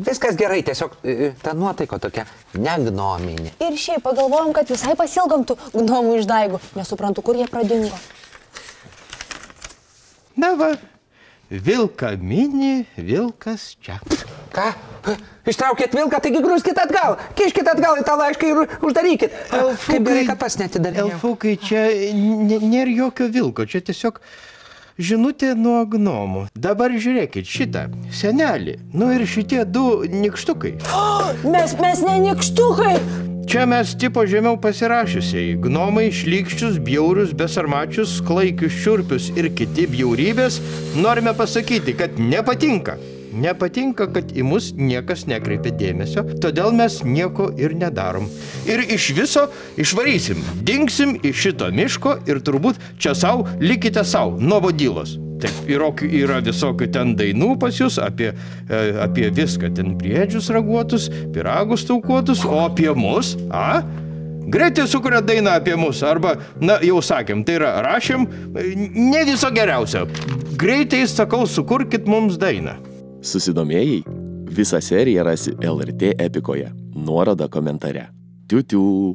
Viskas gerai, tiesiog ta nuotaika tokia negnominė. Ir šiaip pagalvojom, kad visai pasilgam tų gnomų išdaigų. Nesuprantu, kur jie pradingo. Na va, vilką mini, vilkas čia. Ką? Ištraukėt vilką, taigi grūskit atgal. Kiškit atgal į tą laišką ir uždarykit. Kaip gerai, kad pas netidarinėjau. Elfukai, čia nėra jokio vilko, čia tiesiog žinutė nuo gnomų. Dabar žiūrėkit šitą, senelį. Nu ir šitie du nikštukai. Mes ne nikštukai. Čia mes tipo žemiau pasirašiusiai. Gnomai, šlykščius, bjaurius, besarmačius, klaikius, šiurpius ir kiti bjaurybės. Norime pasakyti, kad nepatinka. Nepatinka, kad į mus niekas nekreipia dėmesio, todėl mes nieko ir nedarom. Ir iš viso išvarysim, dingsim iš šito miško ir turbūt čia savo likite savo, nuobodylos. Taip, yra visokių ten dainų pas jūs apie viską, ten briedžius raguotus, pyragus taukuotus, o apie mus, Greitai sukuria dainą apie mus, arba, na, jau sakėm, tai yra, rašėm, ne viso geriausio. Greitai, sakau, sukurkit mums dainą. Susidomėjai? Visą seriją rasi LRT Epikoje. Nuoroda komentare. Tiu-tiu.